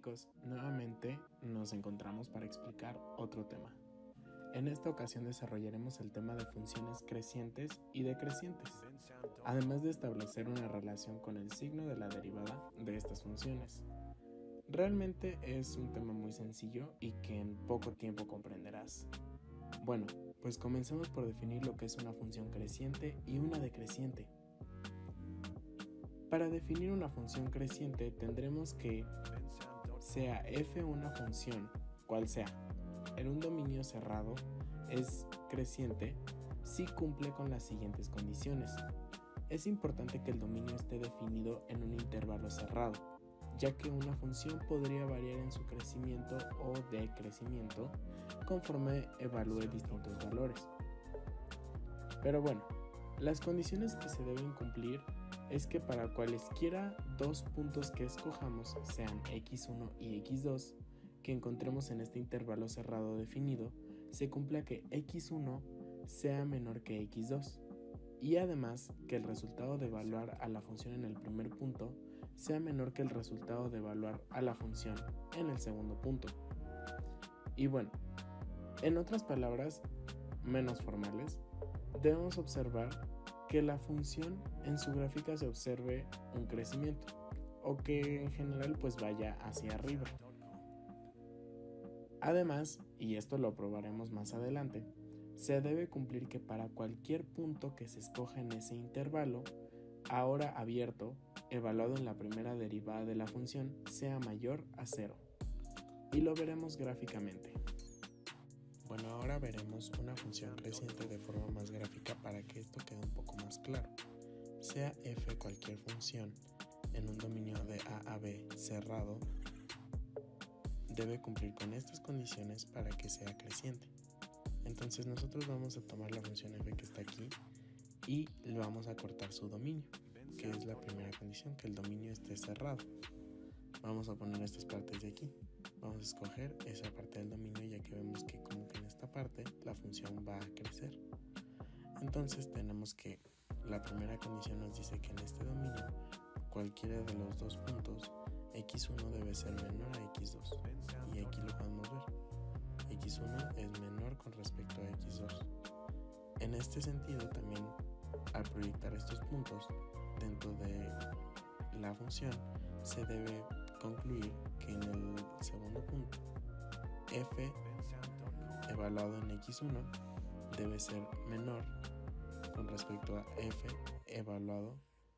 chicos, nuevamente nos encontramos para explicar otro tema. En esta ocasión desarrollaremos el tema de funciones crecientes y decrecientes, además de establecer una relación con el signo de la derivada de estas funciones. Realmente es un tema muy sencillo y que en poco tiempo comprenderás. Bueno, pues comencemos por definir lo que es una función creciente y una decreciente. Para definir una función creciente tendremos que sea f una función, cual sea, en un dominio cerrado es creciente si cumple con las siguientes condiciones. Es importante que el dominio esté definido en un intervalo cerrado, ya que una función podría variar en su crecimiento o decrecimiento conforme evalúe distintos valores. Pero bueno, las condiciones que se deben cumplir es que para cualesquiera dos puntos que escojamos, sean x1 y x2, que encontremos en este intervalo cerrado definido, se cumpla que x1 sea menor que x2, y además que el resultado de evaluar a la función en el primer punto sea menor que el resultado de evaluar a la función en el segundo punto. Y bueno, en otras palabras menos formales, debemos observar que la función en su gráfica se observe un crecimiento o que en general pues vaya hacia arriba. Además, y esto lo probaremos más adelante, se debe cumplir que para cualquier punto que se escoja en ese intervalo, ahora abierto, evaluado en la primera derivada de la función, sea mayor a 0. Y lo veremos gráficamente. Bueno, ahora veremos una función creciente de forma más gráfica para que esto quede un poco más claro. Sea f cualquier función en un dominio de a a b cerrado, debe cumplir con estas condiciones para que sea creciente. Entonces nosotros vamos a tomar la función f que está aquí y le vamos a cortar su dominio, que es la primera condición, que el dominio esté cerrado. Vamos a poner estas partes de aquí. Vamos a escoger esa parte del dominio, ya que vemos que como que en esta parte la función va a crecer. Entonces tenemos que la primera condición nos dice que en este dominio cualquiera de los dos puntos x1 debe ser menor a x2, y aquí lo podemos ver. x1 es menor con respecto a x2. En este sentido también, al proyectar estos puntos dentro de la función, se debe concluir que en el segundo punto f evaluado en x1 debe ser menor con respecto a f evaluado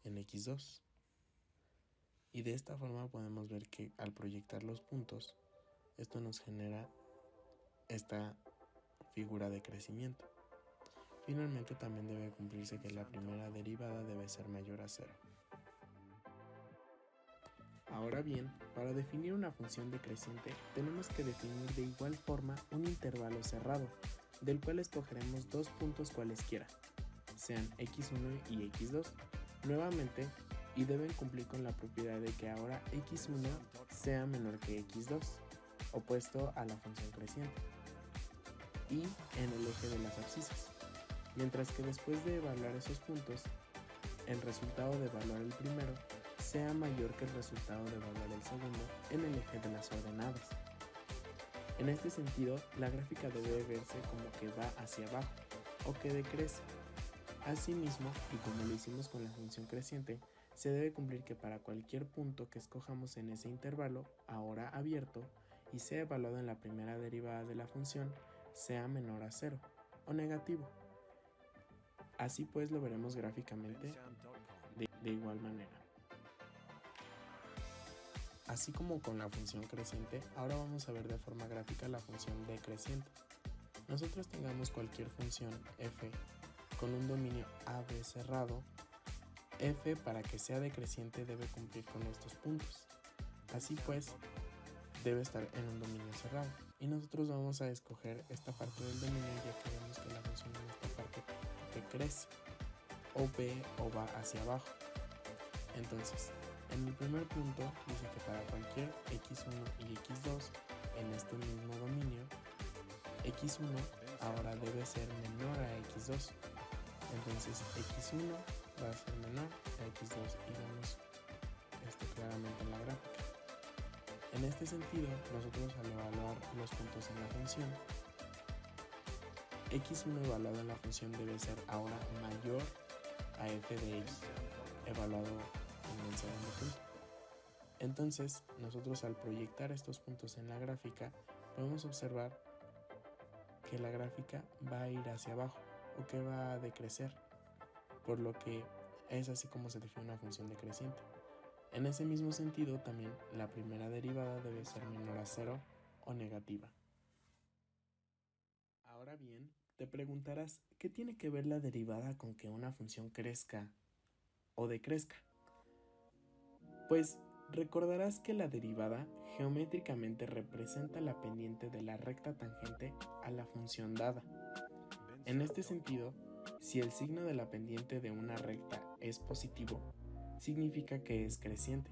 en x2. Y de esta forma podemos ver que al proyectar los puntos, esto nos genera esta figura de crecimiento. Finalmente también debe cumplirse que la primera derivada debe ser mayor a 0. Ahora bien, para definir una función decreciente tenemos que definir de igual forma un intervalo cerrado, del cual escogeremos dos puntos cualesquiera, sean x1 y x2, nuevamente, y deben cumplir con la propiedad de que ahora x1 sea menor que x2, opuesto a la función creciente, y en el eje de las abscisas, mientras que después de evaluar esos puntos, el resultado de evaluar el primero sea mayor que el resultado de evaluar el segundo en el eje de las ordenadas. En este sentido, la gráfica debe verse como que va hacia abajo o que decrece. Asimismo, y como lo hicimos con la función creciente, se debe cumplir que para cualquier punto que escojamos en ese intervalo, ahora abierto, y sea evaluado en la primera derivada de la función, sea menor a 0 o negativo. Así pues lo veremos gráficamente de igual manera. Así como con la función creciente, ahora vamos a ver de forma gráfica la función decreciente. Nosotros tengamos cualquier función f con un dominio AB cerrado, f para que sea decreciente debe cumplir con estos puntos. Así pues, debe estar en un dominio cerrado. Y nosotros vamos a escoger esta parte del dominio, ya que vemos que la función en esta parte que crece, o ve o va hacia abajo. Entonces, en el primer punto dice que para cualquier x1 y x2 en este mismo dominio, x1 ahora debe ser menor a x2. Entonces x1 va a ser menor a x2 y vemos esto claramente en la gráfica. En este sentido, nosotros al evaluar los puntos en la función, x1 evaluado en la función debe ser ahora mayor a f de x evaluado en el segundo punto. Entonces, nosotros al proyectar estos puntos en la gráfica, podemos observar que la gráfica va a ir hacia abajo o que va a decrecer, por lo que es así como se define una función decreciente. En ese mismo sentido, también la primera derivada debe ser menor a 0 o negativa. Ahora bien, te preguntarás, ¿qué tiene que ver la derivada con que una función crezca o decrezca? Pues recordarás que la derivada geométricamente representa la pendiente de la recta tangente a la función dada. En este sentido, si el signo de la pendiente de una recta es positivo, significa que es creciente,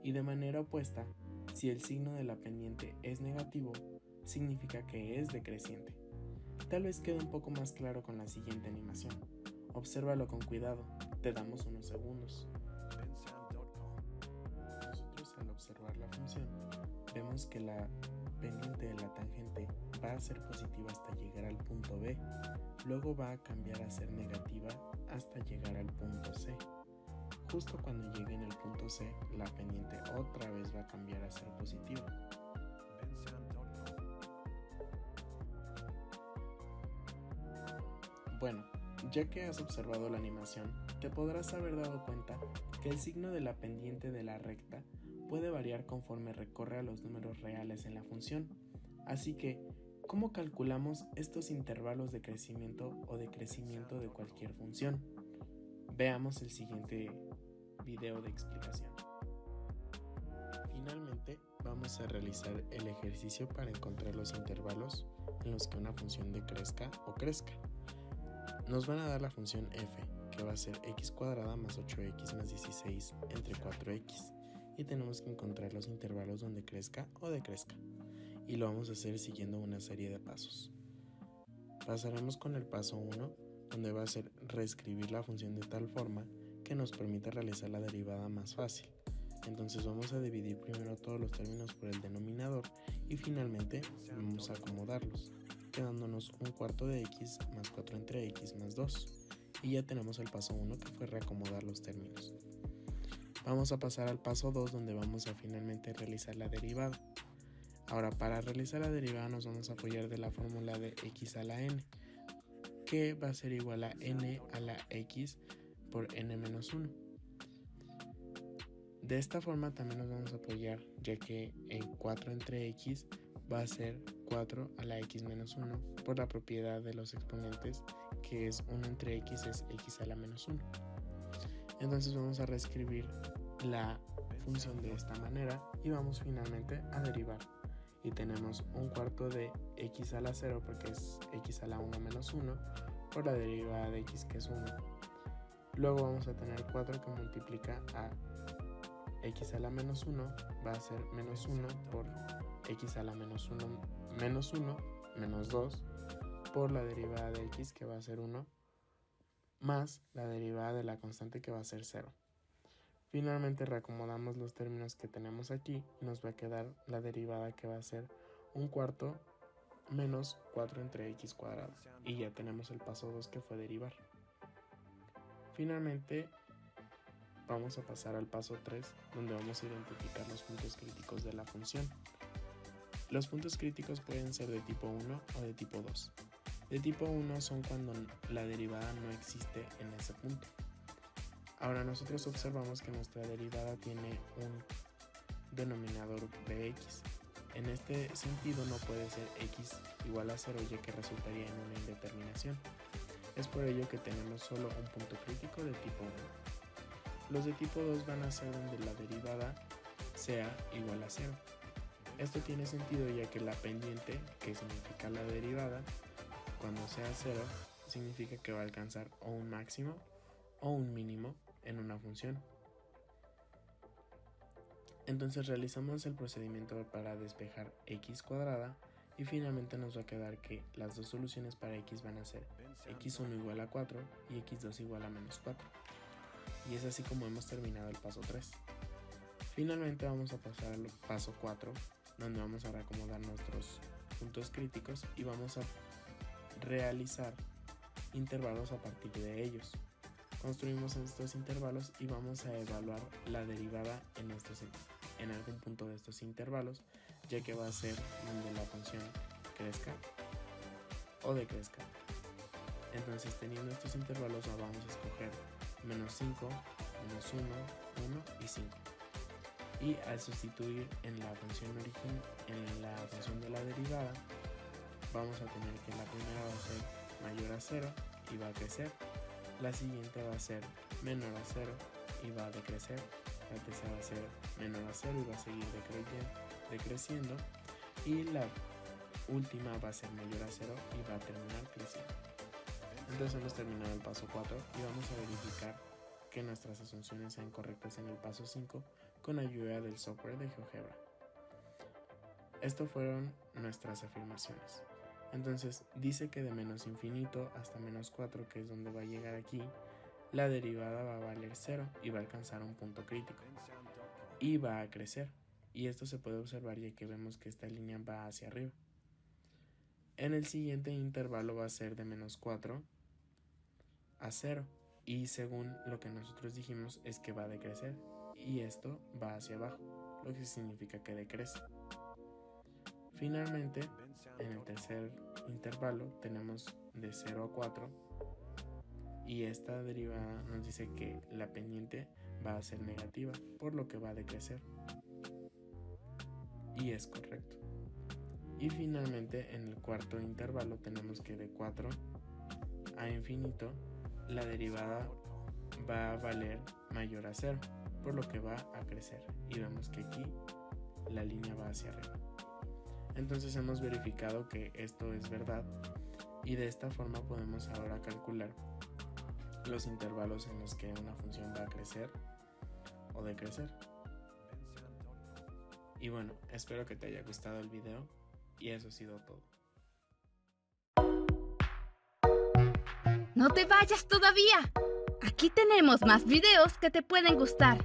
y de manera opuesta, si el signo de la pendiente es negativo, significa que es decreciente. Tal vez quede un poco más claro con la siguiente animación. Obsérvalo con cuidado, te damos unos segundos. Nosotros al observar la función, vemos que la pendiente de la tangente va a ser positiva hasta llegar al punto B, luego va a cambiar a ser negativa hasta llegar al punto C. Justo cuando llegue en el punto C, la pendiente otra vez va a cambiar a ser positiva. Bueno, ya que has observado la animación, te podrás haber dado cuenta que el signo de la pendiente de la recta puede variar conforme recorre a los números reales en la función. Así que, ¿cómo calculamos estos intervalos de crecimiento o decrecimiento de cualquier función? Veamos el siguiente video de explicación. Finalmente, vamos a realizar el ejercicio para encontrar los intervalos en los que una función decrezca o crezca. Nos van a dar la función f, que va a ser x cuadrada más 8x más 16 entre 4x, y tenemos que encontrar los intervalos donde crezca o decrezca, y lo vamos a hacer siguiendo una serie de pasos. Pasaremos con el paso 1, donde va a ser reescribir la función de tal forma que nos permita realizar la derivada más fácil. Entonces vamos a dividir primero todos los términos por el denominador y finalmente vamos a acomodarlos, quedándonos un cuarto de x más 4 entre x más 2, y ya tenemos el paso 1, que fue reacomodar los términos. Vamos a pasar al paso 2, donde vamos a finalmente realizar la derivada. Ahora, para realizar la derivada nos vamos a apoyar de la fórmula de x a la n, que va a ser igual a n a la x por n menos 1. De esta forma también nos vamos a apoyar, ya que en 4 entre x va a ser 4 a la x menos 1 por la propiedad de los exponentes, que es 1 entre x es x a la menos 1. Entonces vamos a reescribir la función de esta manera y vamos finalmente a derivar. Y tenemos un cuarto de x a la 0 porque es x a la 1 menos 1 por la derivada de x, que es 1. Luego vamos a tener 4 que multiplica a x a la menos 1, va a ser menos 1 por x a la menos 1 menos 2 por la derivada de x, que va a ser 1, más la derivada de la constante, que va a ser 0. Finalmente reacomodamos los términos que tenemos aquí y nos va a quedar la derivada, que va a ser un cuarto menos 4 entre x cuadrado, y ya tenemos el paso 2, que fue derivar. Finalmente vamos a pasar al paso 3, donde vamos a identificar los puntos críticos de la función. Los puntos críticos pueden ser de tipo 1 o de tipo 2. De tipo 1 son cuando la derivada no existe en ese punto. Ahora nosotros observamos que nuestra derivada tiene un denominador de x. En este sentido no puede ser x igual a 0, ya que resultaría en una indeterminación. Es por ello que tenemos solo un punto crítico de tipo 1. Los de tipo 2 van a ser donde la derivada sea igual a 0. Esto tiene sentido, ya que la pendiente, que significa la derivada, cuando sea 0, significa que va a alcanzar o un máximo o un mínimo en una función. Entonces realizamos el procedimiento para despejar x cuadrada y finalmente nos va a quedar que las dos soluciones para x van a ser x1 igual a 4 y x2 igual a menos 4. Y es así como hemos terminado el paso 3. Finalmente vamos a pasar al paso 4, donde vamos a reacomodar nuestros puntos críticos y vamos a realizar intervalos a partir de ellos. Construimos estos intervalos y vamos a evaluar la derivada en algún punto de estos intervalos, ya que va a ser donde la función crezca o decrezca. Entonces, teniendo estos intervalos, vamos a escoger menos 5, menos 1, 1 y 5. Y al sustituir en la función de la derivada, vamos a tener que la primera va a ser mayor a 0 y va a crecer. La siguiente va a ser menor a 0 y va a decrecer. La tercera va a ser menor a 0 y va a seguir decreciendo. Y la última va a ser mayor a 0 y va a terminar creciendo. Entonces hemos terminado el paso 4 y vamos a verificar que nuestras asunciones sean correctas en el paso 5 con ayuda del software de GeoGebra. Estas fueron nuestras afirmaciones. Entonces dice que de menos infinito hasta menos 4, que es donde va a llegar aquí, la derivada va a valer 0 y va a alcanzar un punto crítico y va a crecer. Y esto se puede observar ya que vemos que esta línea va hacia arriba. En el siguiente intervalo va a ser de menos 4 a 0 y según lo que nosotros dijimos es que va a decrecer y esto va hacia abajo, lo que significa que decrece. Finalmente, en el tercer intervalo tenemos de 0 a 4 y esta derivada nos dice que la pendiente va a ser negativa, por lo que va a decrecer. Y es correcto. Y finalmente en el cuarto intervalo tenemos que de 4 a infinito la derivada va a valer mayor a 0, por lo que va a crecer. Y vemos que aquí la línea va hacia arriba. Entonces hemos verificado que esto es verdad y de esta forma podemos ahora calcular los intervalos en los que una función va a crecer o decrecer. Y bueno, espero que te haya gustado el video y eso ha sido todo. ¡No te vayas todavía! Aquí tenemos más videos que te pueden gustar.